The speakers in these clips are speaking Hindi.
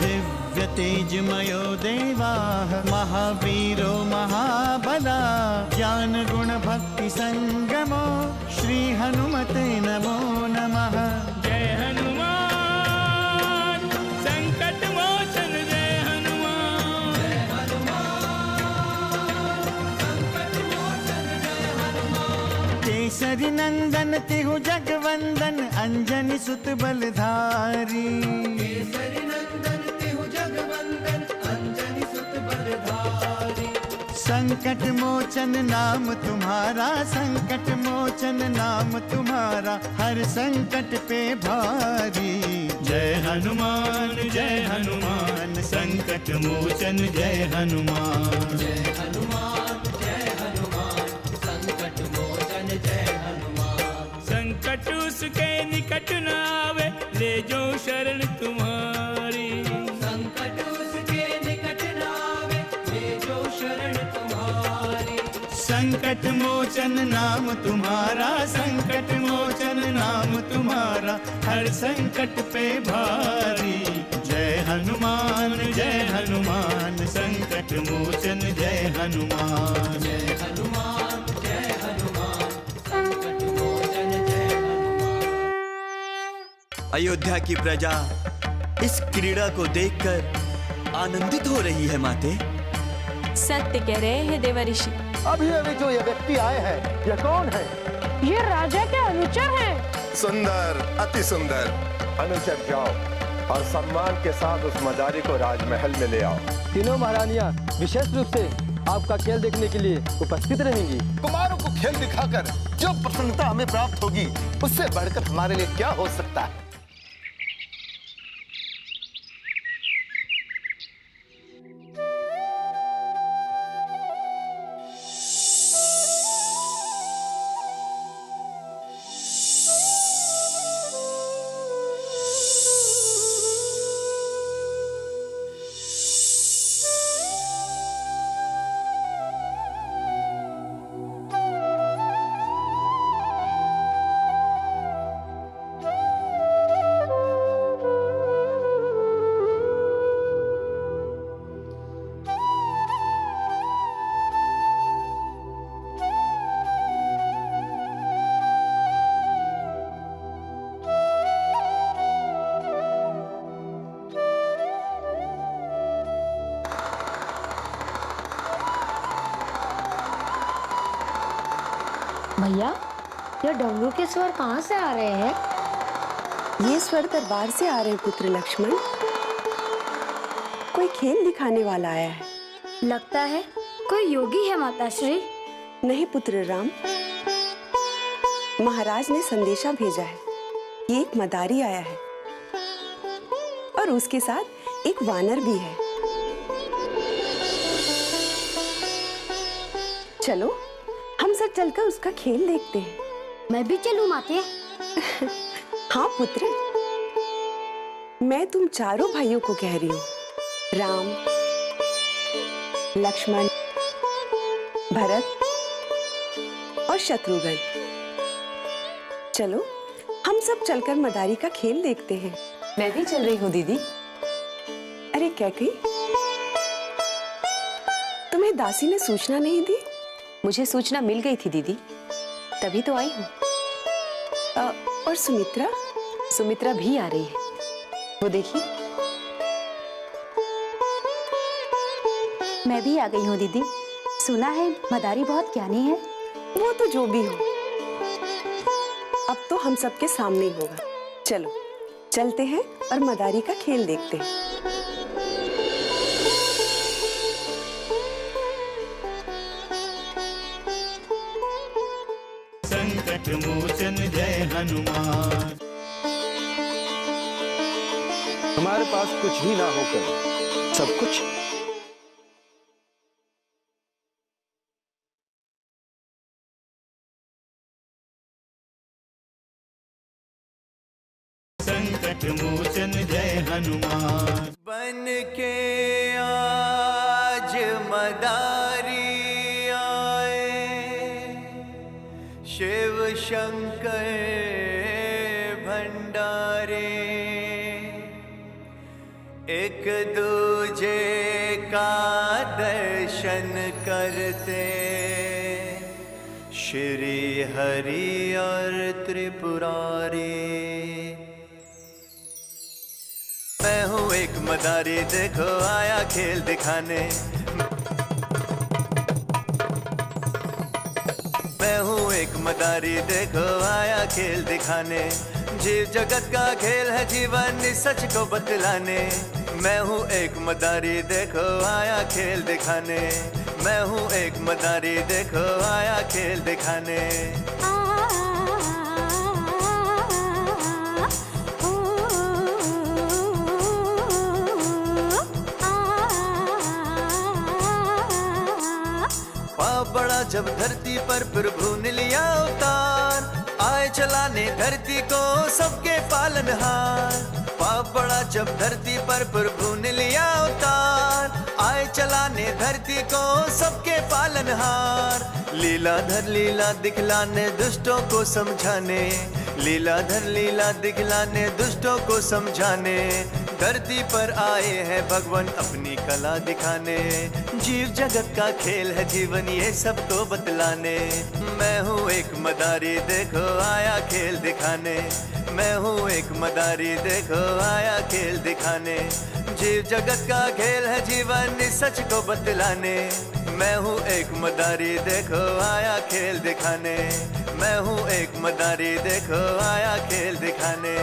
दिव्य तेजमयो देवाः महावीरो महाबला ज्ञान गुण भक्ति संगमो श्री हनुमते नमो नमः। जय हनुमान संकट मोचन जय हनुमान। जय हनुमान संकट मोचन जय हनुमान। केसरी नंदन तिहु जगवंदन अंजनी सुत बलधारी। केसरी नंदन तिहु जगवंदन अंजनी सुत बलधारी। संकट मोचन नाम तुम्हारा संकट मोचन नाम तुम्हारा हर संकट पे भारी। जय हनुमान संकट मोचन जय हनुमान। जय हनुमान संकट मोचन जय हनुमान। संकट उसके निकट न आवे ले जो शरण तुम्हारी। संकट उसके निकट न आवे ले जो शरण तुम्हारी। संकट मोचन नाम तुम्हारा संकट मोचन नाम तुम्हारा हर संकट पे भारी। जय हनुमान संकट मोचन जय हनुमान। जय हनुमान संकट मोचन जय हनुमान। अयोध्या की प्रजा इस क्रीड़ा को देखकर आनंदित हो रही है माते। सत्य कह रहे हैं देवऋषि। अभी अभी जो ये व्यक्ति आए हैं, ये कौन है? ये राजा के अनुचर हैं। सुंदर, अति सुंदर। अनुचर जाओ और सम्मान के साथ उस मदारी को राजमहल में ले आओ। तीनों महारानियां विशेष रूप से आपका खेल देखने के लिए उपस्थित रहेंगी। कुमारों को खेल दिखाकर जो प्रसन्नता हमें प्राप्त होगी उससे बढ़कर हमारे लिए क्या हो सकता है। भैया, ये डमरू के स्वर कहाँ से आ रहे हैं? ये स्वर दरबार से आ रहे हैं पुत्र लक्ष्मण। कोई खेल दिखाने वाला आया है। लगता है कोई योगी है माताश्री। नहीं पुत्र राम, महाराज ने संदेशा भेजा है कि एक मदारी आया है और उसके साथ एक वानर भी है। चलो हम सब चलकर उसका खेल देखते हैं। मैं भी चलूं माते? हाँ पुत्र, मैं तुम चारों भाइयों को कह रही हूँ, राम, लक्ष्मण, भरत और शत्रुघ्न। चलो हम सब चलकर मदारी का खेल देखते हैं। मैं भी चल रही हूँ दीदी। अरे कैकई, तुम्हें दासी ने सूचना नहीं दी? मुझे सूचना मिल गई थी दीदी, तभी तो आई हूँ। और सुमित्रा? सुमित्रा भी आ रही है, वो देखिए। मैं भी आ गई हूँ दीदी। सुना है मदारी बहुत ज्ञानी है। वो तो जो भी हो, अब तो हम सबके सामने ही होगा। चलो चलते हैं और मदारी का खेल देखते हैं। संकट मोचन जय हनुमान। हमारे पास कुछ भी ना होकर सब कुछ संकट मोचन जय हनुमान। बन के आज मदारी आए, शिव शंकर भंडारे, एक दूजे का दर्शन करते श्री हरि और त्रिपुरारी। मैं हूँ एक मदारी, देखो आया खेल दिखाने। मैं हूँ एक मदारी, देखो आया खेल दिखाने। जीव जगत का खेल है जीवन सच को बतलाने। मैं हूँ एक मदारी, देखो आया खेल दिखाने। मैं हूँ एक मदारी, देखो आया खेल दिखाने। पाप बड़ा जब धरती पर प्रभु ने लिया अवतार, आए चलाने धरती को सबके पालनहार। पाप बड़ा जब धरती पर प्रभु ने लिया अवतार, आए चलाने धरती को सबके पालनहार। लीलाधर लीला दिखलाने दुष्टों को समझाने। लीलाधर लीला दिखलाने दुष्टों को समझाने। धरती पर आए हैं भगवान अपनी कला दिखाने। जीव जगत का खेल है जीवन ये सबको बतलाने। मैं हूँ एक मदारी, देखो आया खेल दिखाने। मैं हूँ एक मदारी, देखो आया खेल दिखाने। जीव जगत का खेल है जीवन सच को बतलाने। मैं हूँ एक मदारी, देखो आया खेल दिखाने। मैं हूँ एक मदारी, देखो आया खेल दिखाने।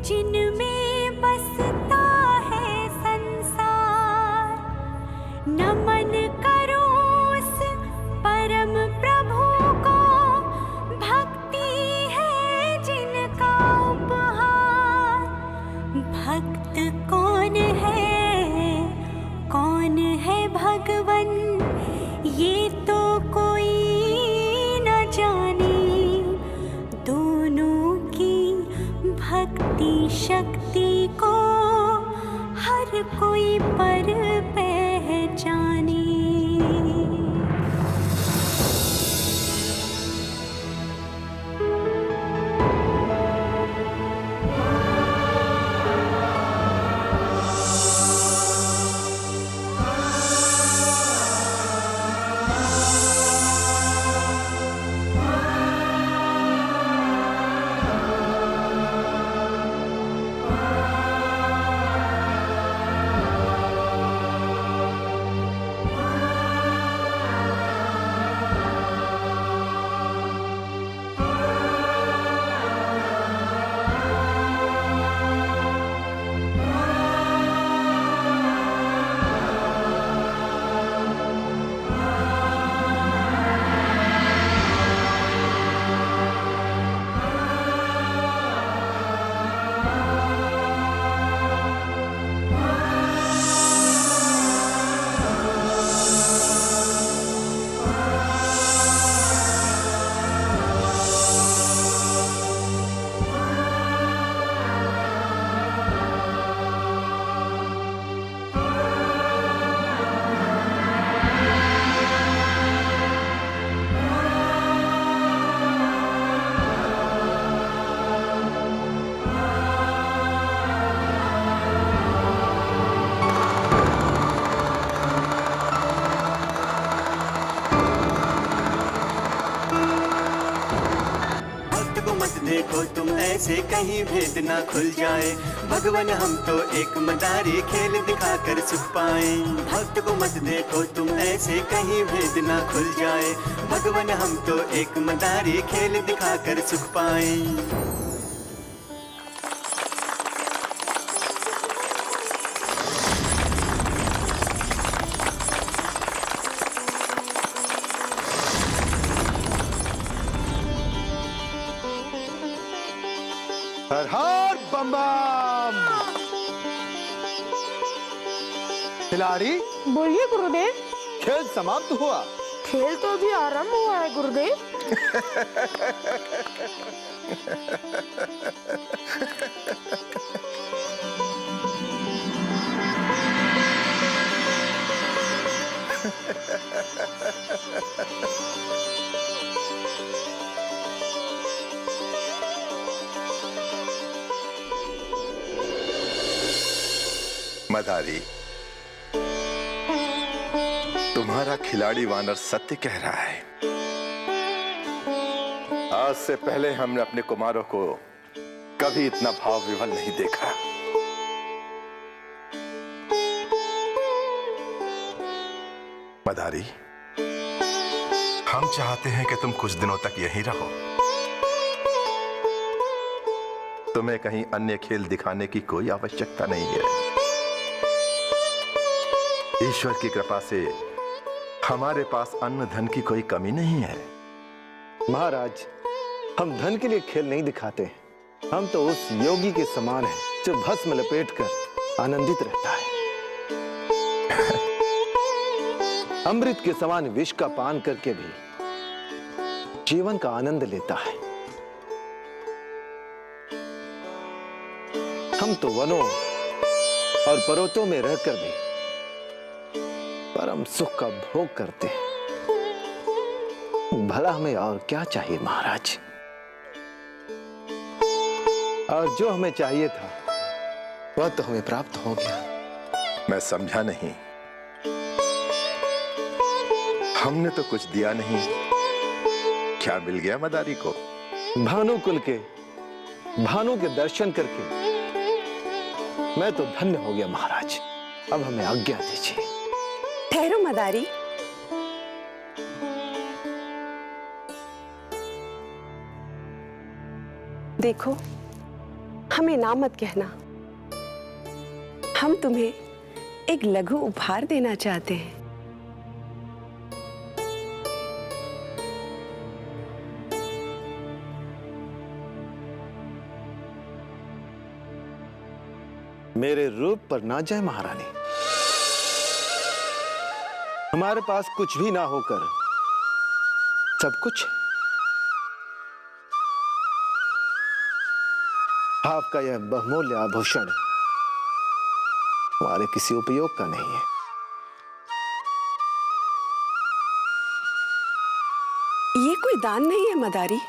जिनमें बसता है संसार, नमन करो उस परम प्रभु को। भक्ति है जिनका उपहार। भक्त कौन है भगवन, ये तो कोई न जाने। दोनों की भक्ति शक्ति को हर कोई पर पहचाने। देखो तुम ऐसे कहीं भेद ना खुल जाए। भगवान हम तो एक मदारी खेल दिखाकर सुख पाए। भक्त को मत देखो तुम ऐसे कहीं भेद ना खुल जाए। भगवान हम तो एक मदारी खेल दिखाकर सुख पाए। हर हर बम बम। खिलाड़ी बोलिए गुरुदेव। खेल समाप्त हुआ। खेल तो अभी आरंभ हुआ है गुरुदेव। मदारी, तुम्हारा खिलाड़ी वानर सत्य कह रहा है। आज से पहले हमने अपने कुमारों को कभी इतना भाव विवल नहीं देखा। मदारी, हम चाहते हैं कि तुम कुछ दिनों तक यहीं रहो। तुम्हें कहीं अन्य खेल दिखाने की कोई आवश्यकता नहीं है। ईश्वर की कृपा से हमारे पास अन्न धन की कोई कमी नहीं है। महाराज, हम धन के लिए खेल नहीं दिखाते। हम तो उस योगी के समान हैं जो भस्म लपेटकर आनंदित रहता है। अमृत के समान विष का पान करके भी जीवन का आनंद लेता है। हम तो वनों और पर्वतों में रहकर भी परम सुख का भोग करते हैं। भला हमें और क्या चाहिए महाराज? और जो हमें चाहिए था वह तो हमें प्राप्त हो गया। मैं समझा नहीं। हमने तो कुछ दिया नहीं। क्या मिल गया मदारी को? भानुकुल के भानु के दर्शन करके मैं तो धन्य हो गया महाराज। अब हमें आज्ञा दीजिए। ठहरो मदारी। देखो, हमें ना मत कहना। हम तुम्हें एक लघु उपहार देना चाहते हैं। मेरे रूप पर ना जाए महारानी। हमारे पास कुछ भी ना होकर सब कुछ है। आपका यह बहुमूल्य आभूषण हमारे किसी उपयोग का नहीं है। ये कोई दान नहीं है मदारी,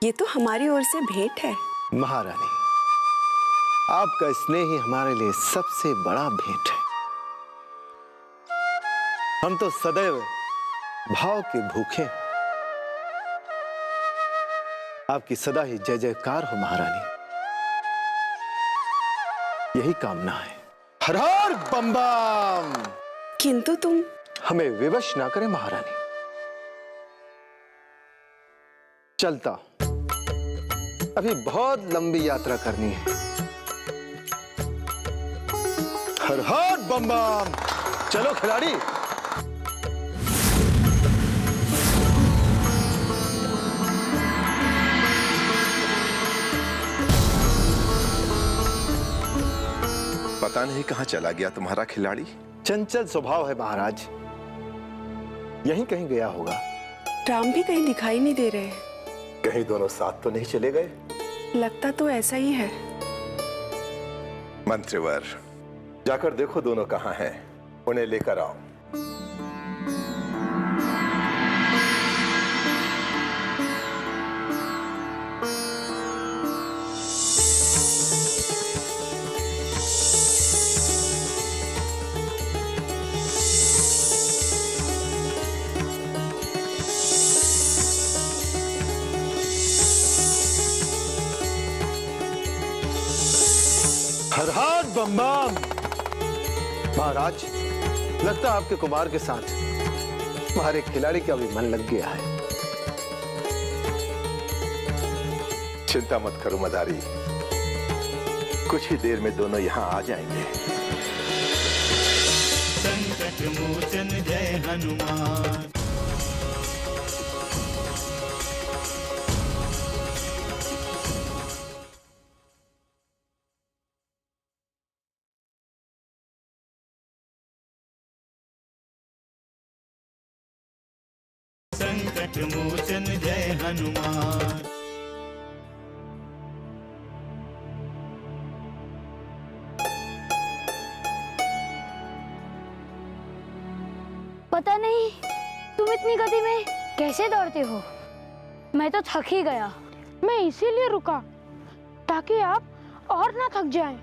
ये तो हमारी ओर से भेंट है। महारानी, आपका स्नेह ही हमारे लिए सबसे बड़ा भेंट है। हम तो सदैव भाव के भूखे। आपकी सदा ही जय जयकार हो महारानी, यही कामना है। हर हर बम बम। किंतु तुम हमें विवश ना करें महारानी। चलता, अभी बहुत लंबी यात्रा करनी है। हर हर बम बम। चलो खिलाड़ी। पता नहीं कहां चला गया तुम्हारा खिलाड़ी। चंचल स्वभाव है महाराज, यहीं कहीं गया होगा। राम भी कहीं दिखाई नहीं दे रहे। कहीं दोनों साथ तो नहीं चले गए? लगता तो ऐसा ही है। मंत्रीवर, जाकर देखो दोनों कहां हैं, उन्हें लेकर आओ। हर हर बम बम। महाराज, लगता है आपके कुमार के साथ हमारे खिलाड़ी का भी मन लग गया है। चिंता मत करो मदारी, कुछ ही देर में दोनों यहाँ आ जाएंगे। संकट मोचन जय हनुमान। संकट मोचन जय हनुमान। पता नहीं तुम इतनी गति में कैसे दौड़ते हो। मैं तो थक ही गया। मैं इसीलिए रुका ताकि आप और ना थक जाएं।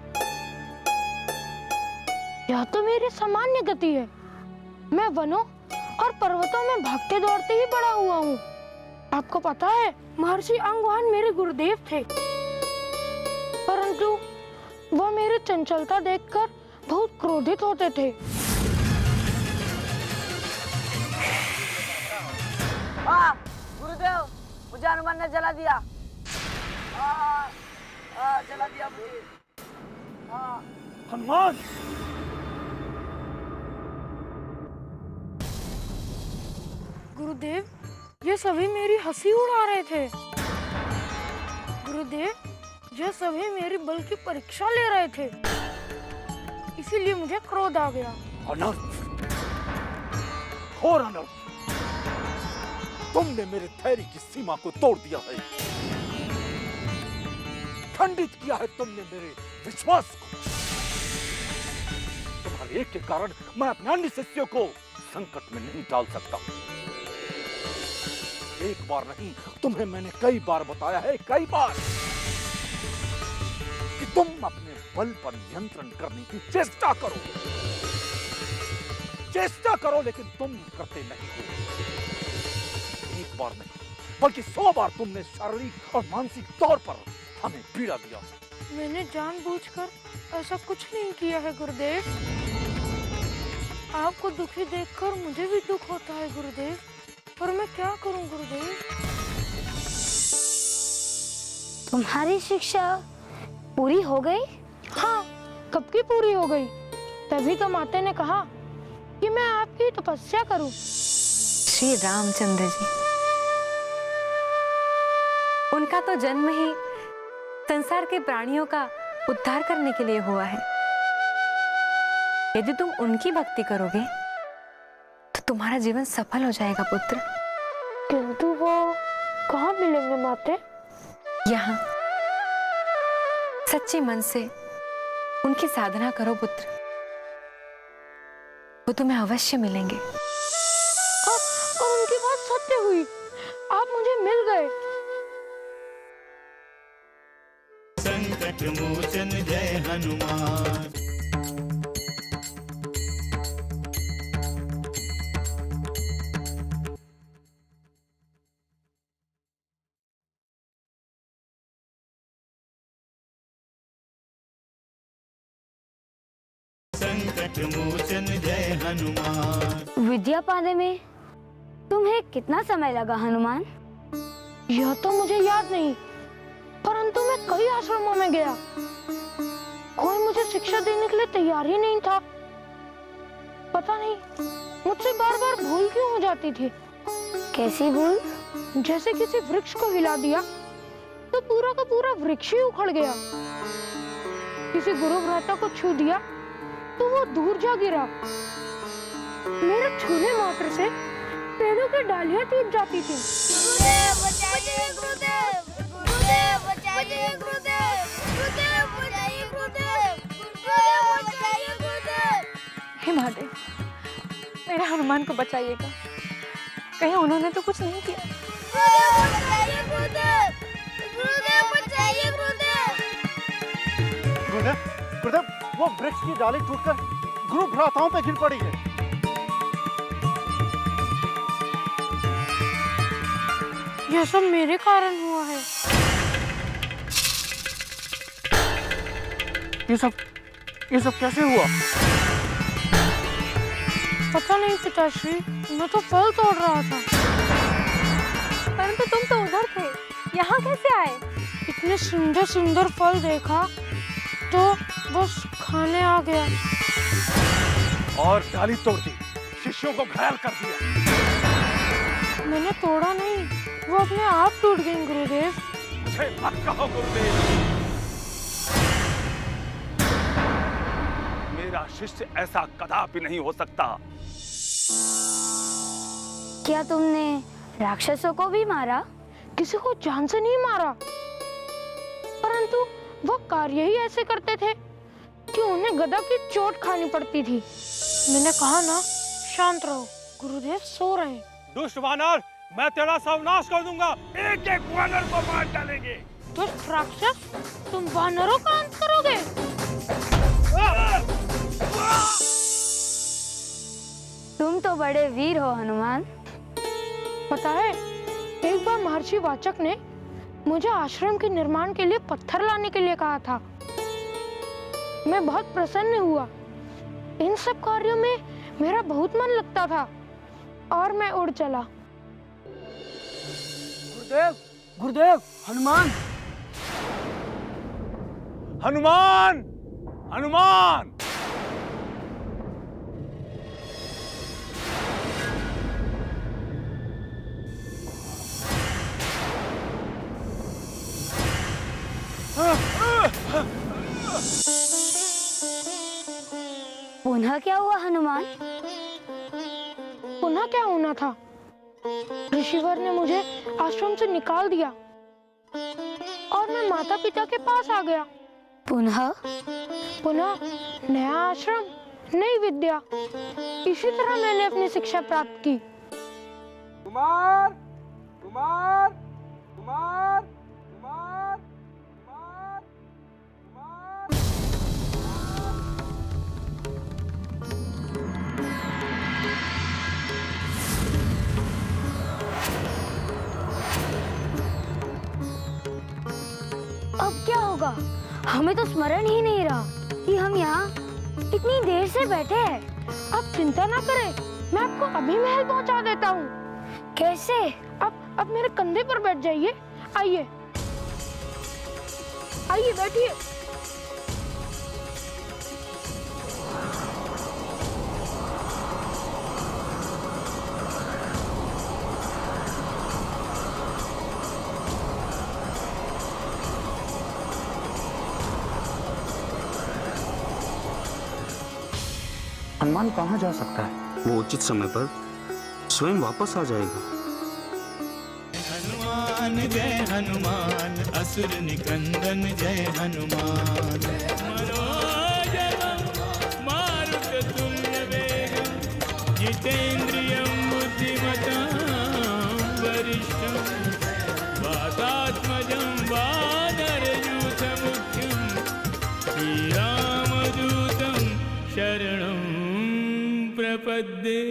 यह तो मेरी सामान्य गति है। मैं वनों और पर्वतों में भागते दौड़ते ही बड़ा हुआ हूँ। आपको पता है महर्षि अंगवान मेरे गुरुदेव थे, परंतु वह मेरी चंचलता देखकर बहुत क्रोधित होते थे। गुरुदेव, मुझे हनुमान ने जला दिया। जला दिया मुझे। हनुमान! गुरुदेव, ये सभी मेरी हंसी उड़ा रहे थे। गुरुदेव, ये सभी मेरी बल की परीक्षा ले रहे थे, इसीलिए मुझे क्रोध आ गया। अनर्थ, घोर अनर्थ! तुमने मेरे धैर्य की सीमा को तोड़ दिया है, खंडित किया है तुमने मेरे विश्वास को। तुम्हारे एक के कारण मैं अपने अन्य शिष्यों को संकट में नहीं डाल सकता। एक बार नहीं, तुम्हें मैंने कई बार बताया है, कई बार, कि तुम अपने बल पर नियंत्रण करने की चेष्टा करो। चेष्टा करो, लेकिन तुम करते नहीं हो। एक बार नहीं, बल्कि 100 बार तुमने शारीरिक और मानसिक तौर पर हमें पीड़ा दिया। मैंने जानबूझकर ऐसा कुछ नहीं किया है गुरुदेव। आपको दुखी देखकर मुझे भी दुख होता है गुरुदेव, पर मैं क्या करूं गुरुदेव। तुम्हारी शिक्षा पूरी हो गई? हाँ, कब की पूरी हो गई। तभी तो माता ने कहा कि मैं आपकी तपस्या करूं। श्री रामचंद्र जी, उनका तो जन्म ही संसार के प्राणियों का उद्धार करने के लिए हुआ है। यदि तुम उनकी भक्ति करोगे तो तुम्हारा जीवन सफल हो जाएगा पुत्र। किंतु वो कहाँ मिलेंगे माते? यहाँ सच्चे मन से उनकी साधना करो पुत्र, वो तुम्हें अवश्य मिलेंगे। और उनकी बात सत्य हुई, आप मुझे मिल गए। संकट मोचन जय हनुमान। संकट मोचन जय हनुमान। विद्या पाने में तुम्हें कितना समय लगा हनुमान? यह तो मुझे याद नहीं, परंतु मैं कई आश्रमों में गया, कोई मुझे शिक्षा देने के लिए तैयार ही नहीं था। पता नहीं मुझसे बार बार भूल क्यों हो जाती थी। कैसी भूल? जैसे किसी वृक्ष को हिला दिया तो पूरा का पूरा वृक्ष ही उखड़ गया। किसी गुरु भ्राता को छू दिया तो वो दूर जा गिरा। मेरे छूने मात्र से पेड़ों की डालियां टूट जाती थी। गुरुदेव बचाइए, गुरुदेव! गुरुदेव बचाइए, गुरुदेव! गुरुदेव बचाइए, गुरुदेव! गुरुदेव बचाइए, गुरुदेव! हे महादेव, मेरे हनुमान को बचाइएगा, कहीं उन्होंने तो कुछ नहीं किया। गुरुदेव बचाइए, गुरुदेव! गुरुदेव बचाइए, गुरुदेव! गुरुदेव, गुरुदेव, वो वृक्ष की डाली टूटकर गुरु भ्राताओं पे गिर पड़ी है। यह सब मेरे कारण हुआ है। ये सब कैसे हुआ? पता नहीं पिताश्री, मैं तो फल तोड़ रहा था। परंतु तुम तो उधर थे, यहाँ कैसे आए? इतने सुंदर सुंदर फल देखा तो बस खाने आ गया। और डाली तोड़ दी, शिष्यों को घायल कर दिया। मैंने तोड़ा नहीं, वो अपने आप टूट गई गुरुदेव। मुझे मत कहो गुरुदेव, मेरा शिष्य ऐसा कदापि नहीं हो सकता। क्या तुमने राक्षसों को भी मारा? किसी को जान से नहीं मारा, परंतु वो कार्य ही ऐसे करते थे कि उन्हें गदा की चोट खानी पड़ती थी। मैंने कहा ना, शांत रहो, गुरुदेव सो रहे हैं। दुष्ट वानर, मैं तेरा सर्वनाश कर दूंगा। एक एक वानर को मार डालेंगे। दुष्ट राक्षस, तुम वानरों का अंत करोगे? तुम तो बड़े वीर हो हनुमान। पता है, एक बार महर्षि वाचक ने मुझे आश्रम के निर्माण के लिए पत्थर लाने के लिए कहा था। मैं बहुत प्रसन्न हुआ। इन सब कार्यों में मेरा बहुत मन लगता था और मैं उड़ चला। गुरुदेव, गुरुदेव, हनुमान, हनुमान, हनुमान! पुनः क्या हुआ हनुमान? पुनः क्या होना था? ऋषिवर ने मुझे आश्रम से निकाल दिया और मैं माता पिता के पास आ गया। पुनः नया आश्रम, नई विद्या, इसी तरह मैंने अपनी शिक्षा प्राप्त की। कुमार, कुमार, कुमार, कुमार, कुमार, कुमार। अब क्या होगा? हमें तो स्मरण ही नहीं रहा कि हम यहाँ इतनी देर से बैठे हैं। आप चिंता ना करें, मैं आपको अभी महल पहुँचा देता हूँ। कैसे? अब मेरे कंधे पर बैठ जाइए। आइए, आइए बैठिए। हनुमान कहाँ जा सकता है? वो उचित समय पर स्वयं वापस आ जाएगा। हनुमान जय हनुमान, असुर निकंदन जय हनुमान। मारुततुल्य वेगं जितेन्द्रियं बुद्धिमतां वरिष्ठं वातात्मजं वानरयूथमुख्यं श्रीरामदूतं शरणं प्रपद्ये।